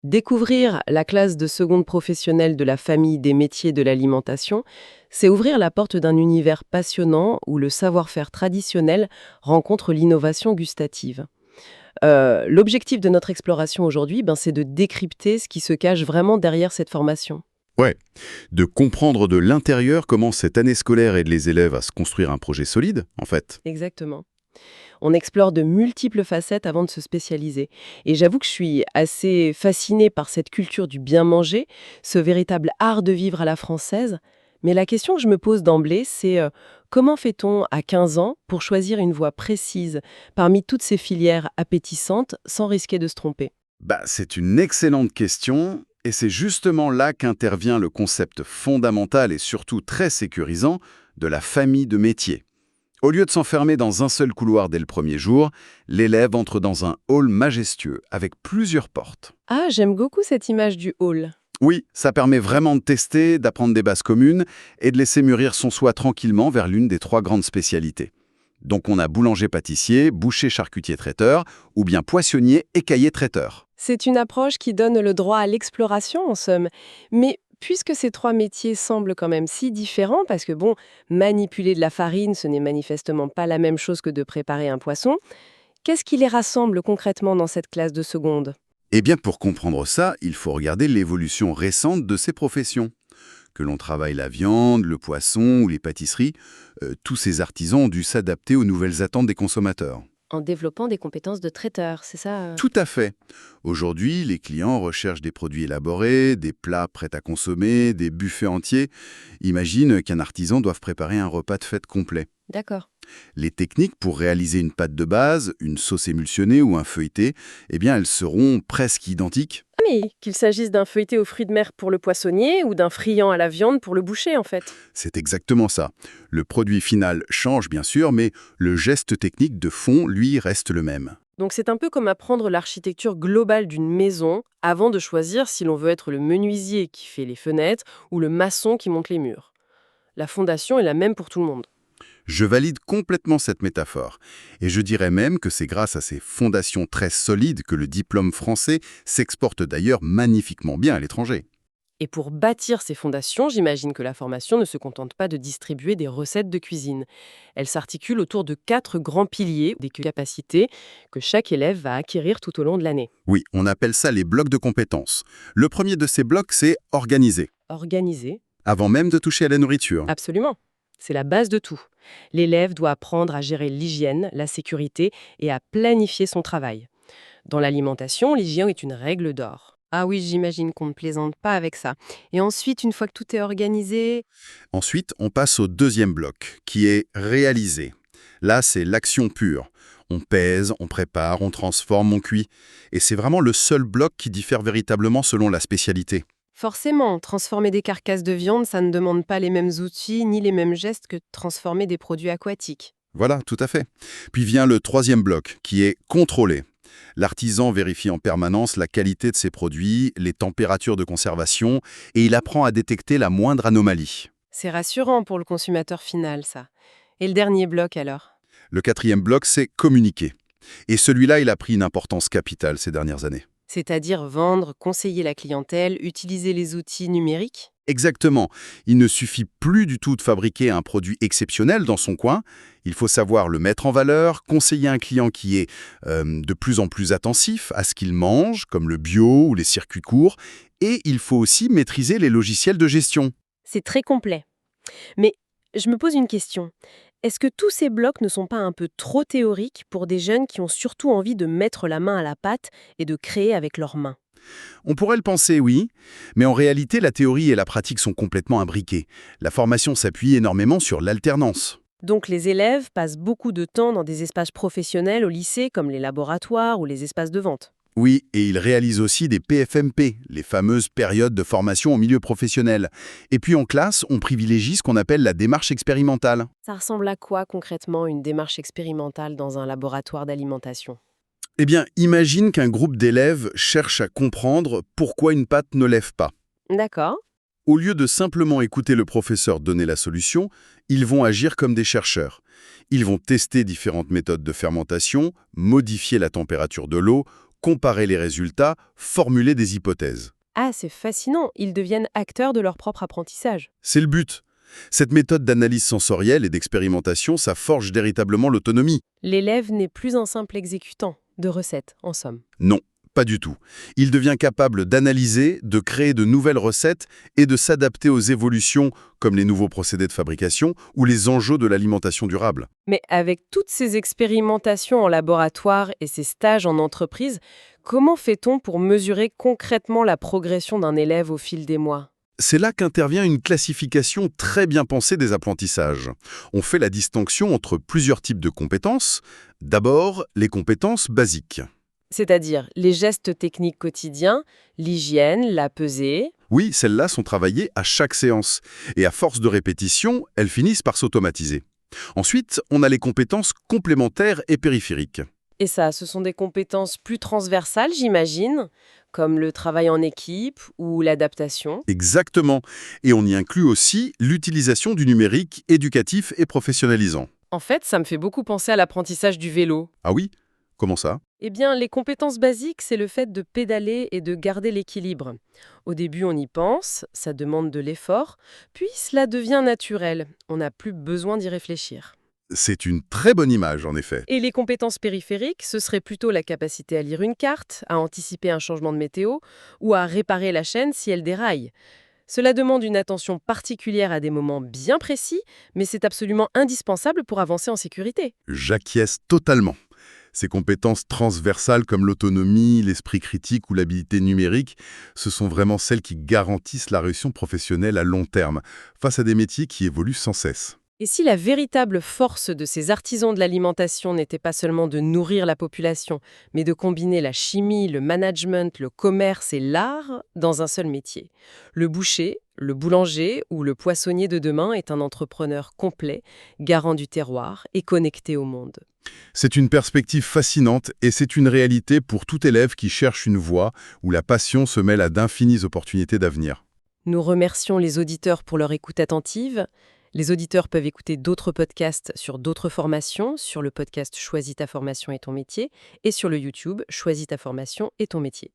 Découvrir la classe de seconde professionnelle de la famille des métiers de l'alimentation, c'est ouvrir la porte d'un univers passionnant où le savoir-faire traditionnel rencontre l'innovation gustative. L'objectif de notre exploration aujourd'hui, c'est de décrypter ce qui se cache vraiment derrière cette formation. Ouais, de comprendre de l'intérieur comment cette année scolaire aide les élèves à se construire un projet solide, en fait. Exactement. On explore de multiples facettes avant de se spécialiser. Et j'avoue que je suis assez fascinée par cette culture du bien manger, ce véritable art de vivre à la française. Mais la question que je me pose d'emblée, c'est comment fait-on à 15 ans pour choisir une voie précise parmi toutes ces filières appétissantes sans risquer de se tromper? C'est une excellente question, et c'est justement là qu'intervient le concept fondamental et surtout très sécurisant de la famille de métiers. Au lieu de s'enfermer dans un seul couloir dès le premier jour, l'élève entre dans un hall majestueux avec plusieurs portes. Ah, j'aime beaucoup cette image du hall. Oui, ça permet vraiment de tester, d'apprendre des bases communes et de laisser mûrir son soi tranquillement vers l'une des trois grandes spécialités. Donc on a boulanger-pâtissier, boucher-charcutier-traiteur, ou bien poissonnier et cahier-traiteur. C'est une approche qui donne le droit à l'exploration, en somme. Mais puisque ces trois métiers semblent quand même si différents, parce que manipuler de la farine, ce n'est manifestement pas la même chose que de préparer un poisson, qu'est-ce qui les rassemble concrètement dans cette classe de seconde? Eh bien pour comprendre ça, il faut regarder l'évolution récente de ces professions. Que l'on travaille la viande, le poisson ou les pâtisseries, tous ces artisans ont dû s'adapter aux nouvelles attentes des consommateurs. En développant des compétences de traiteur, c'est ça? Tout à fait. Aujourd'hui, les clients recherchent des produits élaborés, des plats prêts à consommer, des buffets entiers. Imagine qu'un artisan doive préparer un repas de fête complet. D'accord. Les techniques pour réaliser une pâte de base, une sauce émulsionnée ou un feuilleté, eh bien, elles seront presque identiques. Ah, mais qu'il s'agisse d'un feuilleté aux fruits de mer pour le poissonnier ou d'un friand à la viande pour le boucher, en fait. C'est exactement ça. Le produit final change bien sûr, mais le geste technique de fond, lui, reste le même. Donc c'est un peu comme apprendre l'architecture globale d'une maison avant de choisir si l'on veut être le menuisier qui fait les fenêtres ou le maçon qui monte les murs. La fondation est la même pour tout le monde. Je valide complètement cette métaphore. Et je dirais même que c'est grâce à ces fondations très solides que le diplôme français s'exporte d'ailleurs magnifiquement bien à l'étranger. Et pour bâtir ces fondations, j'imagine que la formation ne se contente pas de distribuer des recettes de cuisine. Elle s'articule autour de 4 grands piliers, des capacités que chaque élève va acquérir tout au long de l'année. Oui, on appelle ça les blocs de compétences. Le premier de ces blocs, c'est organiser, Organiser. avant même de toucher à la nourriture. Absolument. C'est la base de tout. L'élève doit apprendre à gérer l'hygiène, la sécurité et à planifier son travail. Dans l'alimentation, l'hygiène est une règle d'or. Ah oui, j'imagine qu'on ne plaisante pas avec ça. Et ensuite, une fois que tout est organisé... Ensuite, on passe au deuxième bloc, qui est réaliser. Là, c'est l'action pure. On pèse, on prépare, on transforme, on cuit. Et c'est vraiment le seul bloc qui diffère véritablement selon la spécialité. Forcément, transformer des carcasses de viande, ça ne demande pas les mêmes outils ni les mêmes gestes que transformer des produits aquatiques. Voilà, tout à fait. Puis vient le troisième bloc, qui est contrôler. L'artisan vérifie en permanence la qualité de ses produits, les températures de conservation, et il apprend à détecter la moindre anomalie. C'est rassurant pour le consommateur final, ça. Et le dernier bloc alors? Le quatrième bloc, c'est communiquer. Et celui-là, il a pris une importance capitale ces dernières années. C'est-à-dire vendre, conseiller la clientèle, utiliser les outils numériques? Exactement. Il ne suffit plus du tout de fabriquer un produit exceptionnel dans son coin. Il faut savoir le mettre en valeur, conseiller un client qui est de plus en plus attentif à ce qu'il mange, comme le bio ou les circuits courts. Et il faut aussi maîtriser les logiciels de gestion. C'est très complet. Mais je me pose une question. Est-ce que tous ces blocs ne sont pas un peu trop théoriques pour des jeunes qui ont surtout envie de mettre la main à la pâte et de créer avec leurs mains? On pourrait le penser, oui, mais en réalité, la théorie et la pratique sont complètement imbriquées. La formation s'appuie énormément sur l'alternance. Donc les élèves passent beaucoup de temps dans des espaces professionnels au lycée, comme les laboratoires ou les espaces de vente. Oui, et ils réalisent aussi des PFMP, les fameuses périodes de formation au milieu professionnel. Et puis en classe, on privilégie ce qu'on appelle la démarche expérimentale. Ça ressemble à quoi concrètement une démarche expérimentale dans un laboratoire d'alimentation? Eh bien, imagine qu'un groupe d'élèves cherche à comprendre pourquoi une pâte ne lève pas. D'accord. Au lieu de simplement écouter le professeur donner la solution, ils vont agir comme des chercheurs. Ils vont tester différentes méthodes de fermentation, modifier la température de l'eau, comparer les résultats, formuler des hypothèses. Ah, c'est fascinant, ils deviennent acteurs de leur propre apprentissage. C'est le but. Cette méthode d'analyse sensorielle et d'expérimentation, ça forge véritablement l'autonomie. L'élève n'est plus un simple exécutant de recettes, en somme. Non, pas du tout. Il devient capable d'analyser, de créer de nouvelles recettes et de s'adapter aux évolutions comme les nouveaux procédés de fabrication ou les enjeux de l'alimentation durable. Mais avec toutes ces expérimentations en laboratoire et ces stages en entreprise, comment fait-on pour mesurer concrètement la progression d'un élève au fil des mois? C'est là qu'intervient une classification très bien pensée des apprentissages. On fait la distinction entre plusieurs types de compétences. D'abord, les compétences basiques. C'est-à-dire les gestes techniques quotidiens, l'hygiène, la pesée. Oui, celles-là sont travaillées à chaque séance. Et à force de répétition, elles finissent par s'automatiser. Ensuite, on a les compétences complémentaires et périphériques. Et ça, ce sont des compétences plus transversales, j'imagine, comme le travail en équipe ou l'adaptation. Exactement. Et on y inclut aussi l'utilisation du numérique éducatif et professionnalisant. En fait, ça me fait beaucoup penser à l'apprentissage du vélo. Ah oui? Comment ça? Eh bien, les compétences basiques, c'est le fait de pédaler et de garder l'équilibre. Au début, on y pense, ça demande de l'effort, puis cela devient naturel, on n'a plus besoin d'y réfléchir. C'est une très bonne image, en effet. Et les compétences périphériques, ce serait plutôt la capacité à lire une carte, à anticiper un changement de météo ou à réparer la chaîne si elle déraille. Cela demande une attention particulière à des moments bien précis, mais c'est absolument indispensable pour avancer en sécurité. J'acquiesce totalement. Ces compétences transversales comme l'autonomie, l'esprit critique ou l'habilité numérique, ce sont vraiment celles qui garantissent la réussite professionnelle à long terme, face à des métiers qui évoluent sans cesse. Et si la véritable force de ces artisans de l'alimentation n'était pas seulement de nourrir la population, mais de combiner la chimie, le management, le commerce et l'art dans un seul métier? Le boucher, le boulanger ou le poissonnier de demain est un entrepreneur complet, garant du terroir et connecté au monde. C'est une perspective fascinante et c'est une réalité pour tout élève qui cherche une voie où la passion se mêle à d'infinies opportunités d'avenir. Nous remercions les auditeurs pour leur écoute attentive. Les auditeurs peuvent écouter d'autres podcasts sur d'autres formations, sur le podcast Choisis ta formation et ton métier, et sur le YouTube Choisis ta formation et ton métier.